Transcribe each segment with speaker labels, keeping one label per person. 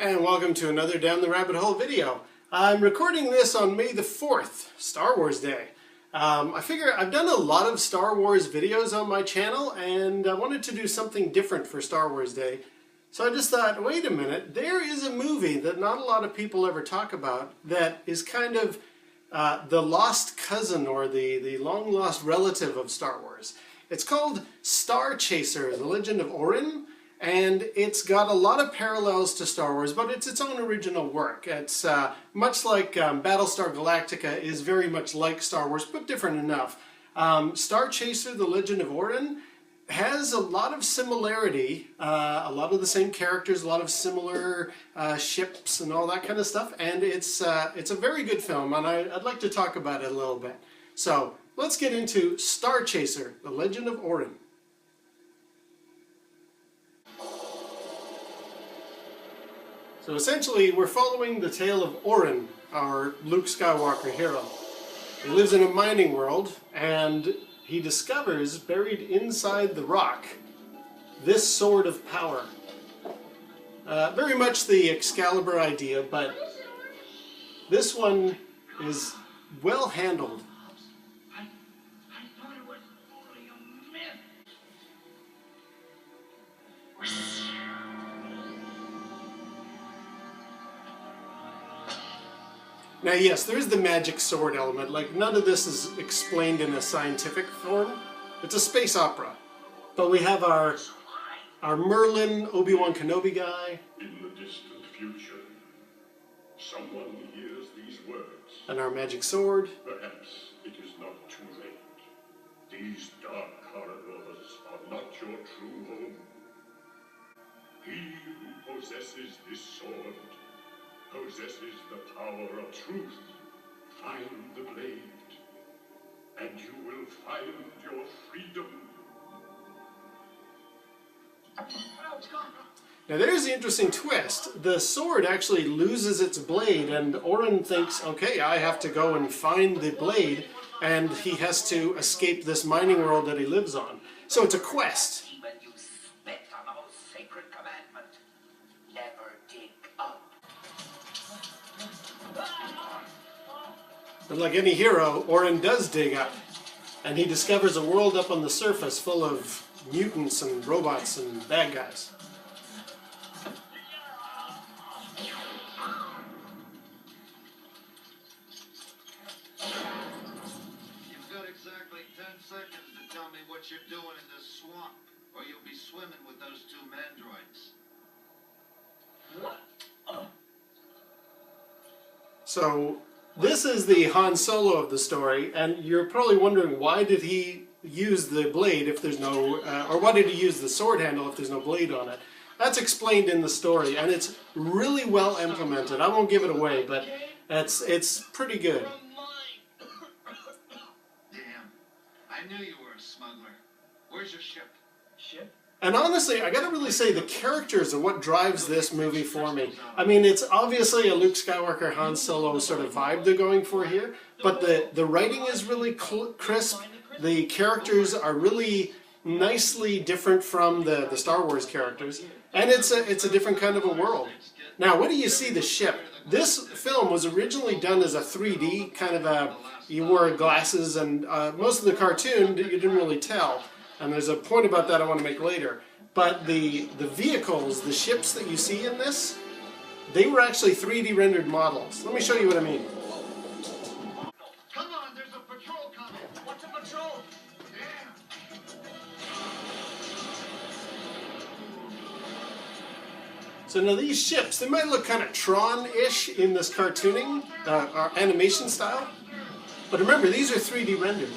Speaker 1: And welcome to another Down the Rabbit Hole video. I'm recording this on May the 4th, Star Wars Day. I figure I've done a lot of Star Wars videos on my channel and I wanted to do something different for Star Wars Day. So I just thought, wait a minute, there is a movie that not a lot of people ever talk about that is kind of the lost cousin or the long lost relative of Star Wars. It's called Starchaser, The Legend of Orin. And it's got a lot of parallels to Star Wars, but it's its own original work. It's much like Battlestar Galactica is very much like Star Wars, but different enough. Starchaser, The Legend of Orin has a lot of similarity, a lot of the same characters, a lot of similar ships and all that kind of stuff. And it's a very good film, and I'd like to talk about it a little bit. So let's get into Starchaser, The Legend of Orin. So essentially, we're following the tale of Orin, our Luke Skywalker hero. He lives in a mining world, and he discovers, buried inside the rock, this sword of power. Very much the Excalibur idea, but this one is well handled. Now yes, there's the magic sword element, like none of this is explained in a scientific form. It's a space opera. But we have our Merlin, Obi-Wan Kenobi guy.
Speaker 2: In the distant future, someone hears these words.
Speaker 1: And our magic sword.
Speaker 2: Perhaps it is not too late. These dark corridors are not your true home. He who possesses this sword possesses the power of truth. Find the blade, and you will find your freedom.
Speaker 1: Now there's the interesting twist. The sword actually loses its blade, and Orin thinks, okay, I have to go and find the blade, and he has to escape this mining world that he lives on. So it's a quest. But like any hero, Orin does dig up, and he discovers a world up on the surface full of mutants and robots and bad guys.
Speaker 3: You've got exactly 10 seconds to tell me what you're doing in this swamp, or you'll be swimming with those two mandroids.
Speaker 1: So this is the Han Solo of the story, and you're probably wondering, why did he use the blade if there's no, or why did he use the sword handle if there's no blade on it? That's explained in the story, and it's really well implemented. I won't give it away, but it's pretty good.
Speaker 3: Damn, I knew you were a smuggler. Where's your ship? Ship?
Speaker 1: And honestly, I gotta really say the characters are what drives this movie for me. I mean, it's obviously a Luke Skywalker, Han Solo sort of vibe they're going for here, but the writing is really crisp. The characters are really nicely different from the Star Wars characters, and it's a different kind of a world. Now, when do you see the ship? This film was originally done as a 3D kind of a, you wore glasses, and most of the cartoon you didn't really tell. And there's a point about that I want to make later. But the vehicles, the ships that you see in this, they were actually 3D rendered models. Let me show you what I mean.
Speaker 3: Come on, there's a patrol coming. What's a patrol? Yeah.
Speaker 1: So now these ships, they might look kind of Tron-ish in this cartooning, or animation style. But remember, these are 3D rendered.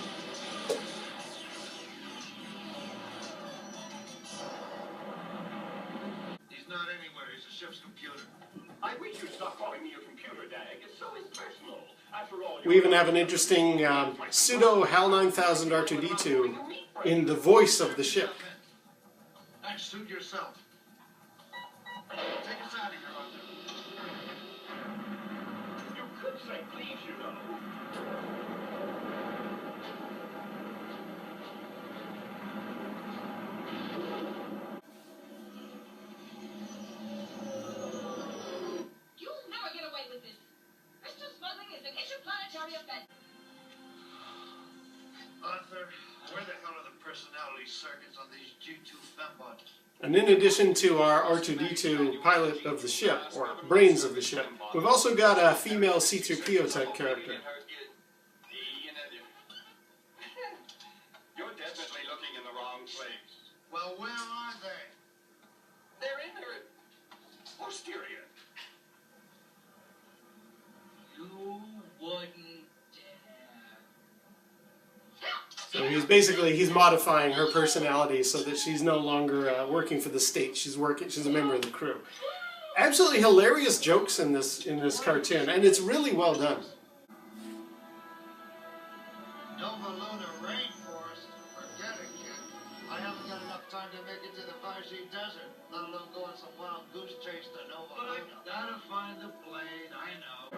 Speaker 1: We even have an interesting pseudo HAL 9000 R2-D2 in the voice of the ship.
Speaker 3: And suit yourself. Take us out of here, Arthur.
Speaker 2: You could say please, you know.
Speaker 3: circuits on these G2 fembots.
Speaker 1: And in addition to our R2-D2 pilot of the ship, or brains of the ship, we've also got a female C-3PO type character.
Speaker 4: You're definitely looking in the wrong place.
Speaker 3: Well, where are they?
Speaker 4: They're in their posterior.
Speaker 3: You wouldn't
Speaker 1: So he's modifying her personality so that she's no longer working for the state. She's a member of the crew. Absolutely hilarious jokes in this cartoon, and it's really well done.
Speaker 3: Nova Lunar Rainforest? Forget it, kid. I haven't got enough time to make it to the Varsi Desert, let alone go on some wild goose chase to Nova Luna. But I gotta find the blade, I know.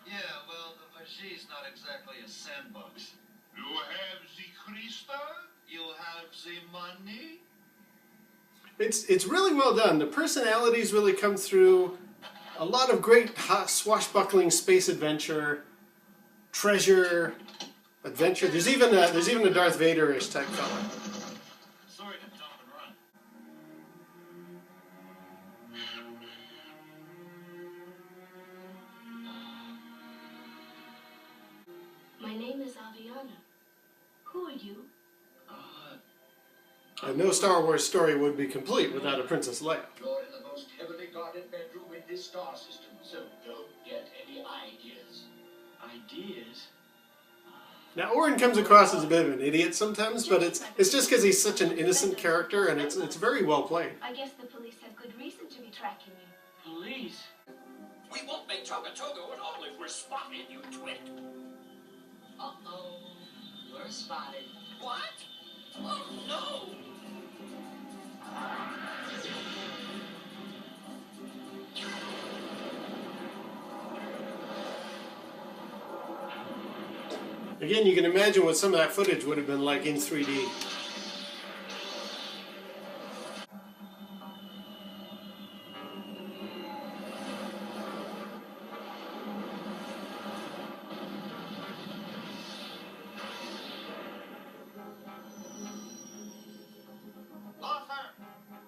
Speaker 3: Yeah, well, the Varsi's not exactly a sandbox.
Speaker 2: You have the crystal?
Speaker 3: You have the money?
Speaker 1: It's really well done. The personalities really come through. A lot of great swashbuckling space adventure, treasure, adventure. There's even a Darth Vader-ish type fella.
Speaker 3: Sorry to jump and run.
Speaker 5: My name is Aviana. Who are you?
Speaker 1: No Star Wars story would be complete without a Princess Leia.
Speaker 6: You're in the most heavily guarded bedroom in this star system, so don't get any ideas.
Speaker 7: Ideas?
Speaker 1: Now, Orin comes across as a bit of an idiot sometimes, but it's just because he's such an innocent character, and it's very well played.
Speaker 5: I guess the police have good reason to be tracking you.
Speaker 7: Police?
Speaker 4: We won't make Toga Togo at all if we're spotted, you twit.
Speaker 6: Uh-oh. We're spotted.
Speaker 4: What? Oh, no!
Speaker 1: Again, you can imagine what some of that footage would have been like in 3D.
Speaker 3: Arthur!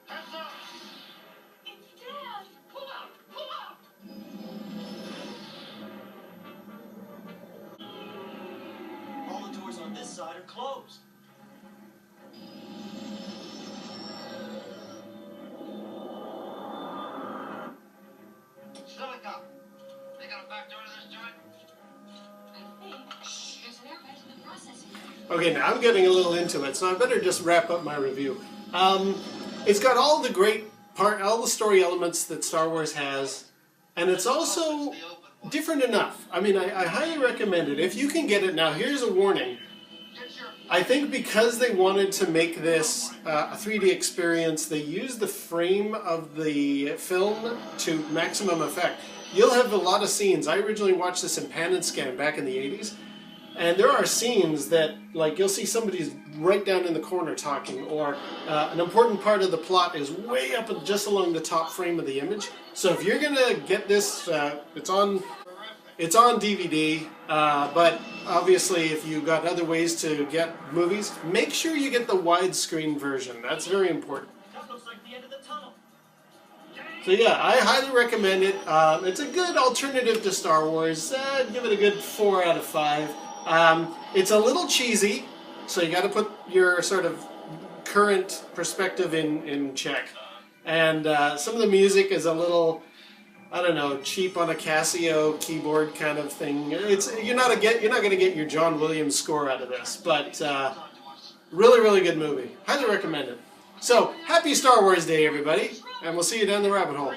Speaker 3: Heads up!
Speaker 5: It's Dad!
Speaker 4: Pull out! Pull out!
Speaker 7: All the doors on this side are closed.
Speaker 3: Silica! They got a back door to this joint?
Speaker 5: I think there's an air vent in the processing room.
Speaker 1: Okay, now I'm getting a little into it, so I better just wrap up my review. It's got all the story elements that Star Wars has, and it's also different enough. I mean, I highly recommend it. If you can get it now, here's a warning.
Speaker 3: Get your...
Speaker 1: I think because they wanted to make this a 3D experience, they used the frame of the film to maximum effect. You'll have a lot of scenes. I originally watched this in pan and scan back in the 80s. And there are scenes that, like, you'll see somebody's right down in the corner talking, or an important part of the plot is way up just along the top frame of the image. So if you're gonna get this, it's on DVD. But obviously, if you got other ways to get movies, make sure you get the widescreen version. That's very important.
Speaker 7: That looks like the end of the tunnel.
Speaker 1: So yeah, I highly recommend it. It's a good alternative to Star Wars. Give it a good 4 out of 5. It's a little cheesy, so you got to put your sort of current perspective in check. And some of the music is a little, I don't know, cheap on a Casio keyboard kind of thing. You're not going to get your John Williams score out of this, but really, really good movie. Highly recommend it. So happy Star Wars Day, everybody, and we'll see you down the rabbit hole.